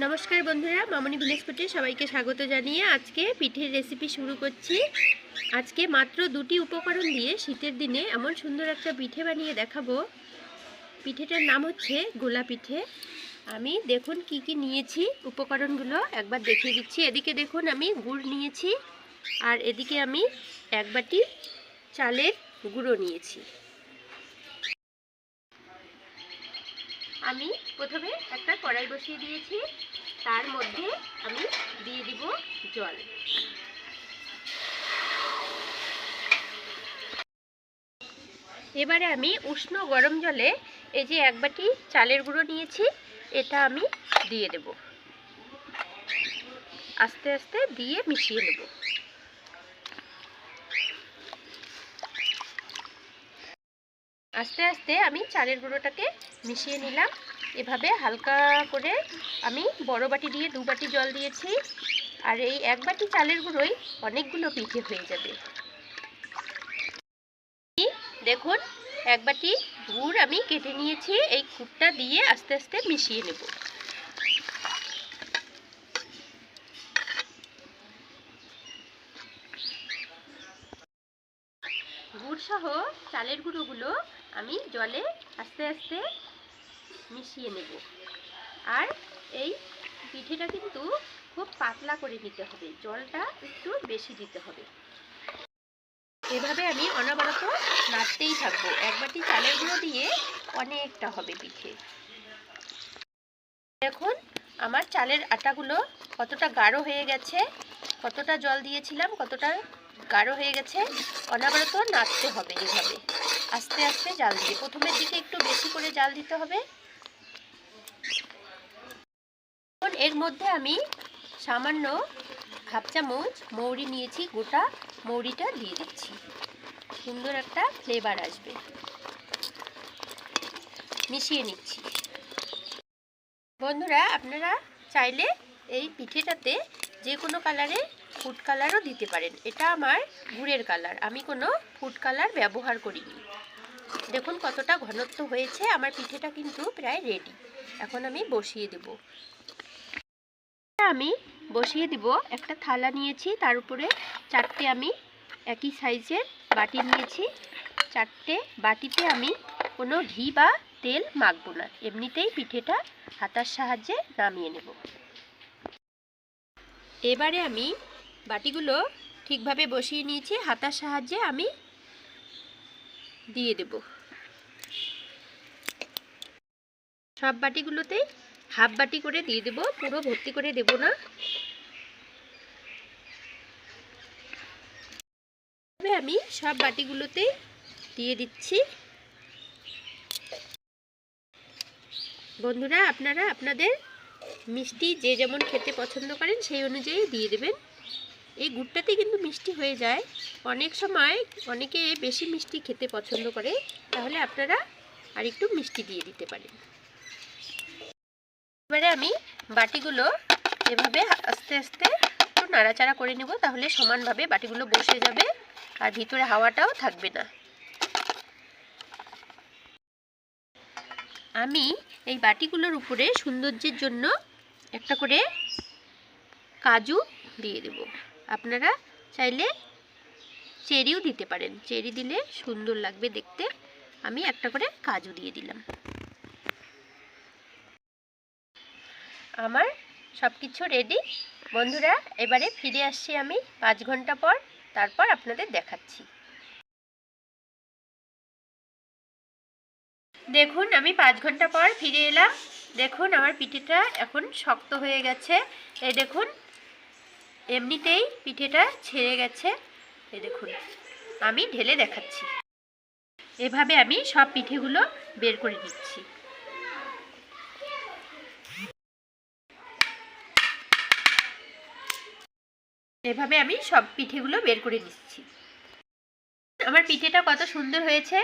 নমস্কার বন্ধুরা, মামনি ভিলেজ ফুডে সবাইকে স্বাগত জানিয়ে আজকে পিঠের রেসিপি শুরু করছি। আজকে মাত্র দুটি উপকরণ দিয়ে শীতের দিনে এমন সুন্দর একটা পিঠে বানিয়ে দেখাবো। পিঠেটার নাম হচ্ছে গোলা পিঠে। আমি দেখুন কি কি নিয়েছি, উপকরণগুলো একবার দেখিয়ে দিচ্ছি। এদিকে দেখুন আমি গুড় নিয়েছি, আর এদিকে আমি এক বাটি চালের গুঁড়ো নিয়েছি। আমি প্রথমে একটা কড়াই বসিয়ে দিয়েছি, তার মধ্যে আমি দিয়ে দিব জল। এবারে আমি উষ্ণ গরম জলে এই যে এক বাটি চালের গুঁড়ো নিয়েছি, এটা আমি দিয়ে দেব। আস্তে আস্তে দিয়ে মিশিয়ে নেব। আস্তে আস্তে আমি চালের গুঁড়োটাকে মিশিয়ে নিলাম। এভাবে হালকা করে আমি বড় বাটি দিয়ে দু বাটি জল দিয়েছি, আর এই এক বাটি চালের গুঁড়োই অনেকগুলো পিঠে হয়ে যাবে। দেখুন এক বাটি গুড় আমি কেটে নিয়েছি, এই গুড়টা দিয়ে আস্তে আস্তে মিশিয়ে নেব। গুড় সহ চালের গুঁড়োগুলো আমি জলে আস্তে আস্তে মিশিয়ে নেব। আর এই পিঠেটা কিন্তু খুব পাতলা করে নিতে হবে, জলটা একটু বেশি দিতে হবে। এভাবে আমি অনবরত নাড়তেই থাকবো। এক বাটি চালের গুঁড়ো দিয়ে অনেকটা হবে পিঠে। দেখুন আমার চালের আটাগুলো কতটা গাঢ় হয়ে গেছে, কতটা জল দিয়েছিলাম কতটা গাঢ় হয়ে গেছে। অনবরত নাড়তে হবে এভাবে আস্তে আস্তে জাল দিয়ে। প্রথমের দিকে একটু বেশি করে জাল দিতে হবে। এর মধ্যে আমি সামান্য হাফ চামচ মৌরি নিয়েছি, গোটা মৌরিটা দিয়ে দিচ্ছি, সুন্দর একটা ফ্লেভার আসবে। মিশিয়ে নিচ্ছি। বন্ধুরা আপনারা চাইলে এই পিঠেটাতে যে কোনো কালারে ফুড কালারও দিতে পারেন। এটা আমার গুড়ের কালার, আমি কোনো ফুড কালার ব্যবহার করিনি। দেখুন কতটা ঘনত্ব হয়েছে। আমার পিঠেটা কিন্তু প্রায় রেডি। এখন আমি বসিয়ে দেব। আমি বসিয়ে দিব। একটা থালা নিয়েছি, তার উপরে চারটে আমি একই সাইজের বাটি নিয়েছি। চারটে বাটিতে আমি কোনো ঘি বা তেল মাখবো না, এমনিতেই পিঠেটা হাতার সাহায্যে নামিয়ে নেব। এবারে আমি বাটিগুলো ঠিকভাবে বসিয়ে নিয়েছি, হাতার সাহায্যে আমি দিয়ে দেব। সব বাটিগুলোতেই হাফ বাটি করে দিয়ে দেব, পুরো ভর্তি করে দেব না। আমি সব বাটিগুলোতেই দিয়ে দিচ্ছি। বন্ধুরা আপনারা আপনাদের মিষ্টি যে যেমন খেতে পছন্দ করেন সেই অনুযায়ী দিয়ে দেবেন। এই গুড়টাতে কিন্তু মিষ্টি হয়ে যায়। অনেক সময় অনেকে বেশি মিষ্টি খেতে পছন্দ করে, তাহলে আপনারা আর একটু মিষ্টি দিয়ে দিতে পারেন। এবারে আমি বাটিগুলো এভাবে আস্তে আস্তে একটু নাড়াচাড়া করে নেব, তাহলে সমানভাবে বাটিগুলো বসে যাবে আর ভিতরে হাওয়াটাও থাকবে না। আমি এই বাটিগুলোর উপরে সৌন্দর্যের জন্য একটা করে কাজু দিয়ে দেব। আপনারা চাইলে চেরিও দিতে পারেন, চেরি দিলে সুন্দর লাগবে দেখতে। আমি একটা করে কাজু দিয়ে দিলাম। আমার সব কিছু রেডি। বন্ধুরা এবারে ফিরে আসছি আমি 5 ঘন্টা পর, তারপর আপনাদের দেখাচ্ছি। দেখুন আমি 5 ঘন্টা পর ফিরে এলাম। দেখুন আমার পিঠেটা এখন শক্ত হয়ে গেছে। এই দেখুন এমনিতেই পিঠেটা ছেড়ে গেছে। এই দেখুন আমি ঢেলে দেখাচ্ছি। এভাবে আমি সব পিঠেগুলো বের করে নিচ্ছি। এভাবে আমি সব পিঠেগুলো বের করে নিচ্ছি। আমার পিঠেটা কত সুন্দর হয়েছে,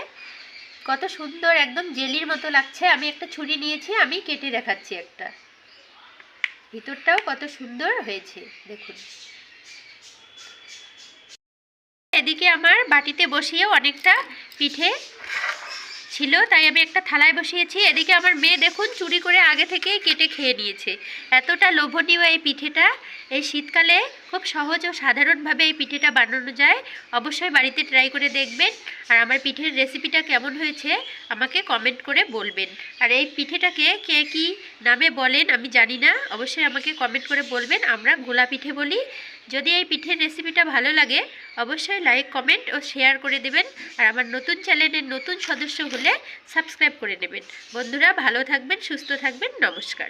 কত সুন্দর একদম জেলির মতো লাগছে। আমি একটা ছুরি নিয়েছি, আমি কেটে দেখাচ্ছি একটা। ভিতরটাও কত সুন্দর হয়েছে দেখুন। এদিকে আমার বাটিতে বসিয়ে অনেকটা পিঠে ছিল, তাই আমি একটা থালায় বসিয়েছি। এদিকে আমার মেয়ে দেখুন চুরি করে আগে থেকেই কেটে খেয়ে নিয়েছে। এতটা লোভনীয় এই পিঠেটা। এই শীতকালে খুব সহজ ও সাধারণভাবে এই পিঠেটা বানানো যায়। অবশ্যই বাড়িতে ট্রাই করে দেখবেন। আর আমার পিঠের রেসিপিটা কেমন হয়েছে আমাকে কমেন্ট করে বলবেন। আর এই পিঠেটাকে কে কী নামে বলেন আমি জানি না, অবশ্যই আমাকে কমেন্ট করে বলবেন। আমরা গোলা পিঠে বলি। যদি এই পিঠের রেসিপিটা ভালো লাগে অবশ্যই লাইক, কমেন্ট ও শেয়ার করে দেবেন। আর আমার নতুন চ্যানেলের নতুন সদস্য হলে সাবস্ক্রাইব করে নেবেন। বন্ধুরা ভালো থাকবেন, সুস্থ থাকবেন, নমস্কার।